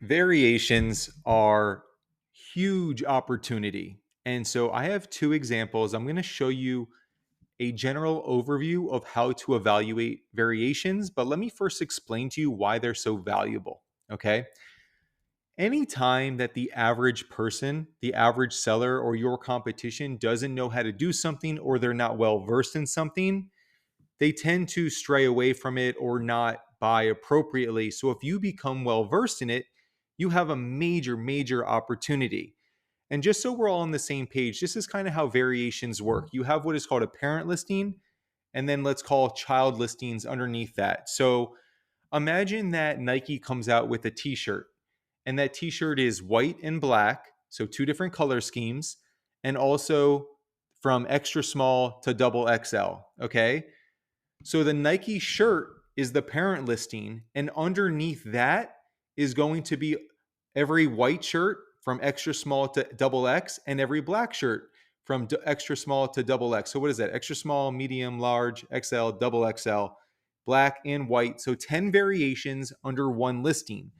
Variations are huge opportunity. And so I have two examples. I'm going to show you a general overview of how to evaluate variations, but let me first explain to you why they're so valuable. Okay. Anytime that the average person, the average seller, or your competition doesn't know how to do something or they're not well versed in something, they tend to stray away from it or not buy appropriately. So if you become well versed in it, you have a major opportunity. And just so we're all on the same page, this is kind of how variations work. You have what is called a parent listing, and then let's call child listings underneath that. So imagine that Nike comes out with a t-shirt, and that t-shirt is white and black, so two different color schemes, and also from extra small to double XL, okay? So the Nike shirt is the parent listing, and underneath that is going to be every white shirt from extra small to double X and every black shirt from extra small to double X. So what is that? Extra small, medium, large, XL, double XL, black and white. So 10 variations under one listing.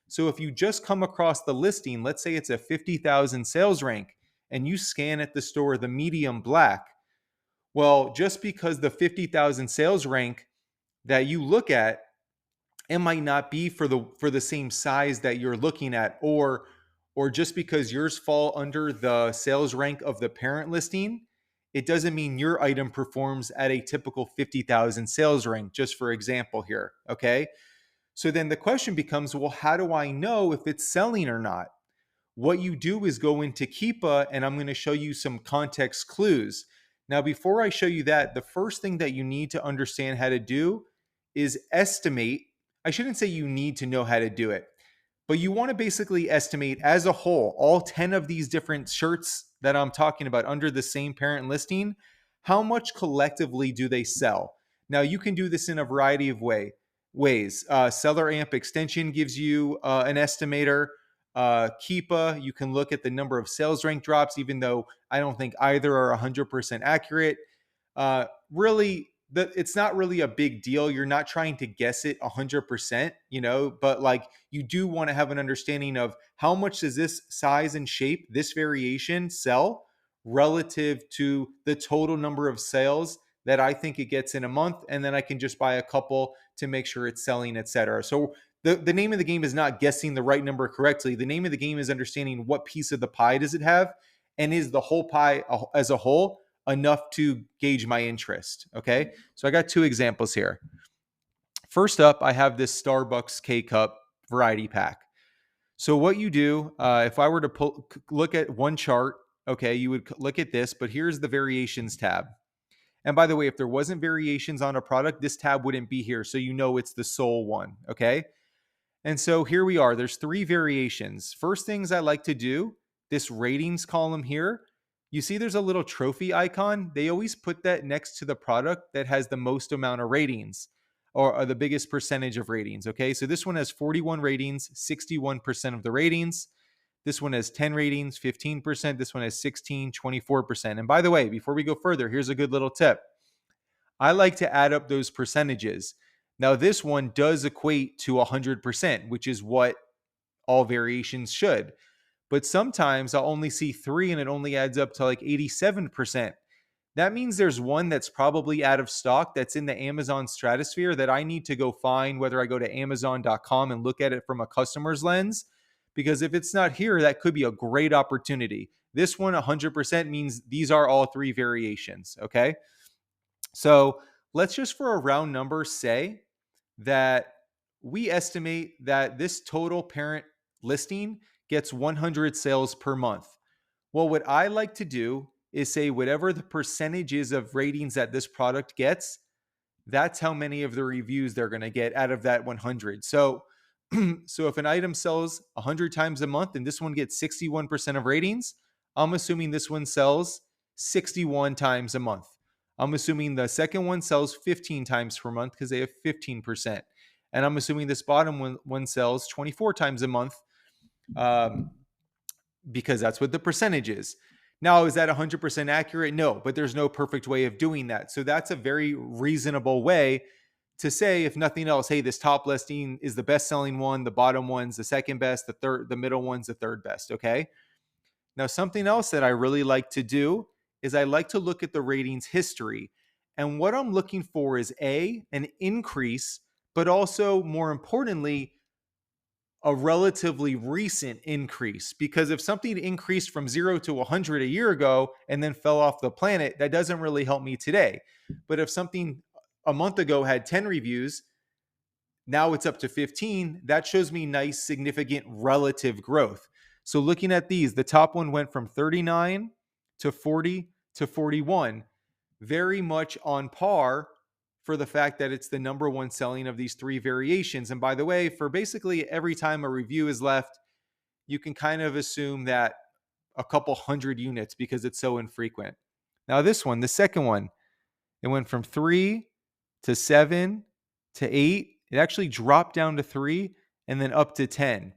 So if you just come across the listing, let's say it's a 50,000 sales rank, and you scan at the store the medium black, well, just because the 50,000 sales rank that you look at, it might not be for the same size that you're looking at, or just because yours fall under the sales rank of the parent listing, it doesn't mean your item performs at a typical 50,000 sales rank, just for example here, okay? So then the question becomes, well, how do I know if it's selling or not? What you do is go into Keepa, and I'm going to show you some context clues. Now, before I show you that, the first thing that you need to understand how to do is estimate. I shouldn't say you need to know how to do it, but you want to basically estimate as a whole, all 10 of these different shirts that I'm talking about under the same parent listing, how much collectively do they sell? Now, you can do this in a variety of ways. Seller AMP extension gives you an estimator. Keepa, you can look at the number of sales rank drops, even though I don't think either are 100% accurate. Really, it's not really a big deal. You're not trying to guess it 100%, but like you do want to have an understanding of how much does this size and shape, this variation sell relative to the total number of sales that I think it gets in a month. And then I can just buy a couple to make sure it's selling, etc. So the name of the game is not guessing the right number correctly. The name of the game is understanding what piece of the pie does it have, and is the whole pie as a whole enough to gauge my interest. Okay, so I got two examples here. First up, I have this Starbucks K-Cup variety pack. So what you do, if I were to look at one chart, okay, you would look at this, but here's the variations tab. And by the way, if there wasn't variations on a product, this tab wouldn't be here. So you know it's the sole one, okay? And so here we are. There's three variations. First things I like to do, this ratings column here, you see there's a little trophy icon. They always put that next to the product that has the most amount of ratings, or the biggest percentage of ratings. Okay, so this one has 41 ratings, 61% of the ratings. This one has 10 ratings, 15%. This one has 16, 24%. And by the way, before we go further, here's a good little tip. I like to add up those percentages. Now, this one does equate to 100%, which is what all variations should. But sometimes I'll only see 3 and it only adds up to like 87%. That means there's one that's probably out of stock that's in the Amazon stratosphere that I need to go find, whether I go to Amazon.com and look at it from a customer's lens. Because if it's not here, that could be a great opportunity. This one, 100%, means these are all three variations. Okay. So let's just, for a round number, say that we estimate that this total parent listing gets 100 sales per month. Well, what I like to do is say whatever the percentage is of ratings that this product gets, that's how many of the reviews they're going to get out of that 100. So, so if an item sells 100 times a month and this one gets 61% of ratings, I'm assuming this one sells 61 times a month. I'm assuming the second one sells 15 times per month because they have 15%. And I'm assuming this bottom one sells 24 times a month because that's what the percentage is. Now, is that 100% accurate? No, but there's no perfect way of doing that. So that's a very reasonable way to say, if nothing else, hey, this top listing is the best selling one, the bottom one's the second best, the middle one's the third best. Okay. Now, something else that I really like to do is I like to look at the ratings history. And what I'm looking for is an increase, but also more importantly, a relatively recent increase. Because if something increased from 0 to 100 a year ago and then fell off the planet, that doesn't really help me today. But if something a month ago had 10 reviews, now it's up to 15, that shows me nice, significant relative growth. So looking at these, the top one went from 39 to 40 to 41, very much on par for the fact that it's the number one selling of these three variations. And by the way, for basically every time a review is left, you can kind of assume that a couple hundred units because it's so infrequent. Now, this one, the second one, it went from 3 to 7 to 8. It actually dropped down to 3 and then up to 10.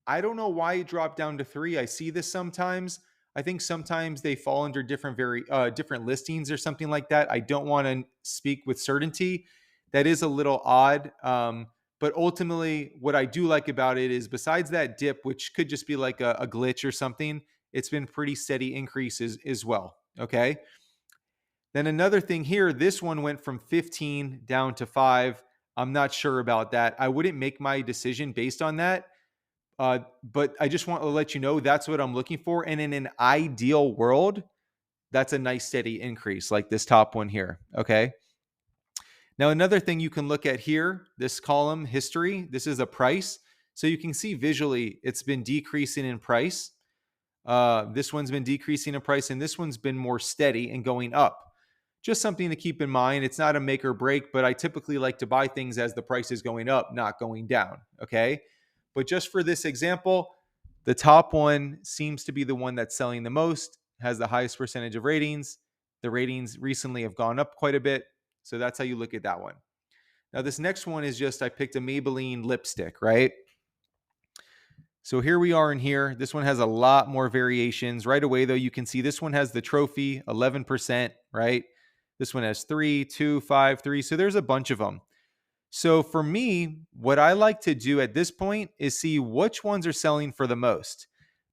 I don't know why it dropped down to 3. I see this sometimes. I think sometimes they fall under different listings or something like that. I don't want to speak with certainty. That is a little odd. But ultimately, what I do like about it is, besides that dip, which could just be like a glitch or something, it's been pretty steady increases as well. Okay. Then another thing here, this one went from 15 down to 5. I'm not sure about that. I wouldn't make my decision based on that. But I just want to let you know that's what I'm looking for. And in an ideal world, that's a nice steady increase like this top one here. Okay. Now, another thing you can look at here, this column history, this is a price. So you can see visually it's been decreasing in price. This one's been decreasing in price, and this one's been more steady and going up. Just something to keep in mind. It's not a make or break, but I typically like to buy things as the price is going up, not going down. Okay. But just for this example, the top one seems to be the one that's selling the most, has the highest percentage of ratings. The ratings recently have gone up quite a bit. So that's how you look at that one. Now, this next one is just, I picked a Maybelline lipstick, right? So here we are in here. This one has a lot more variations. Right away, though, you can see this one has the trophy, 11%, right? This one has 3, 2, 5, 3. So there's a bunch of them. So for me, what I like to do at this point is see which ones are selling for the most.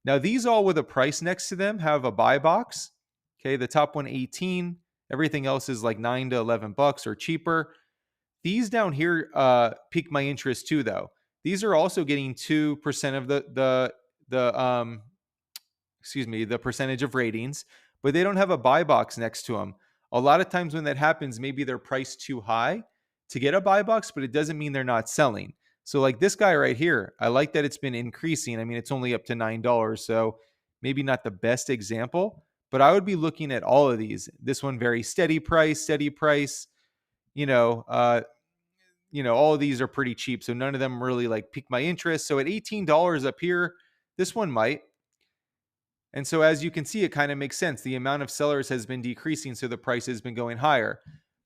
Now, these all with a price next to them have a buy box. Okay, the top one 18. Everything else is like 9 to 11 bucks or cheaper. These down here pique my interest too, though. These are also getting 2% of the percentage of ratings, but they don't have a buy box next to them. A lot of times when that happens, maybe they're priced too high to get a buy box, but it doesn't mean they're not selling. So like this guy right here, I like that it's been increasing. I mean, it's only up to $9, so maybe not the best example, but I would be looking at all of these. This one, very steady price, you know, all of these are pretty cheap. So none of them really like pique my interest. So at $18 up here, this one might. And so as you can see, it kind of makes sense. The amount of sellers has been decreasing, so the price has been going higher.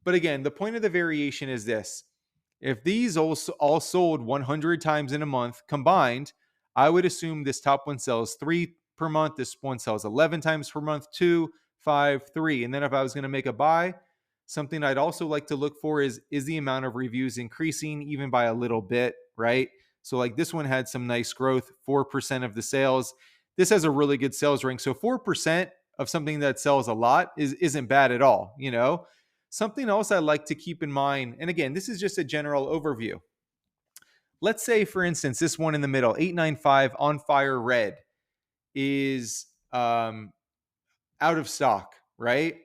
But again, the point of the variation is this. If these all sold 100 times in a month combined, I would assume this top one sells 3 per month. This one sells 11 times per month, 2, 5, 3. And then if I was going to make a buy, something I'd also like to look for is the amount of reviews increasing even by a little bit, right? So like this one had some nice growth, 4% of the sales. This has a really good sales rank. So 4% of something that sells a lot isn't bad at all, Something else I like to keep in mind, and again, this is just a general overview. Let's say, for instance, this one in the middle, 895 On Fire Red, is out of stock, right?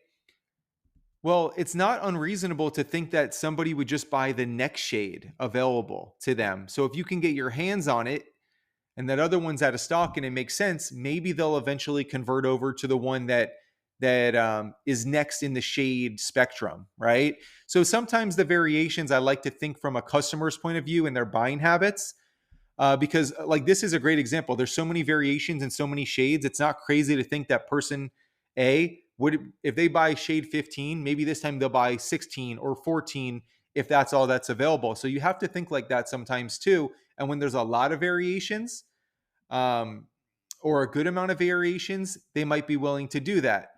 Well, it's not unreasonable to think that somebody would just buy the next shade available to them. So if you can get your hands on it and that other one's out of stock and it makes sense, maybe they'll eventually convert over to the one that is next in the shade spectrum, right? So sometimes the variations, I like to think from a customer's point of view and their buying habits, because like this is a great example. There's so many variations and so many shades. It's not crazy to think that person A would, if they buy shade 15, maybe this time they'll buy 16 or 14 if that's all that's available. So you have to think like that sometimes too. And when there's a lot of variations, or a good amount of variations, they might be willing to do that.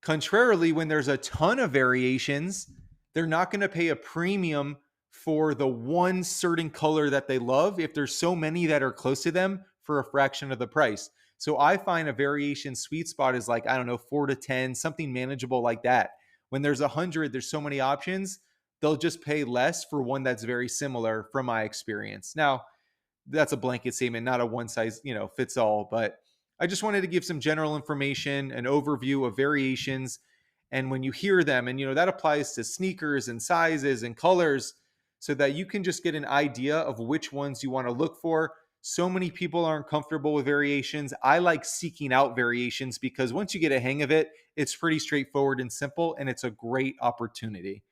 Contrarily, when there's a ton of variations, They're not going to pay a premium for the one certain color that they love if there's so many that are close to them for a fraction of the price. So I find a variation sweet spot is like, I don't know, 4 to 10, something manageable like that. When there's 100, there's so many options, they'll just pay less for one that's very similar from my experience. Now, that's a blanket statement, not a one size, fits all, but I just wanted to give some general information, an overview of variations. And when you hear them, and that applies to sneakers and sizes and colors, so that you can just get an idea of which ones you want to look for. So many people aren't comfortable with variations. I like seeking out variations because once you get a hang of it, it's pretty straightforward and simple, and it's a great opportunity.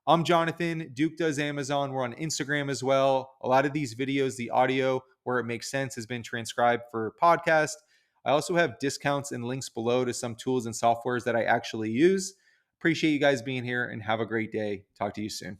I'm Jonathan. Duke does Amazon. We're on Instagram as well. A lot of these videos, the audio, where it makes sense, has been transcribed for podcast. I also have discounts and links below to some tools and softwares that I actually use. Appreciate you guys being here and have a great day. Talk to you soon.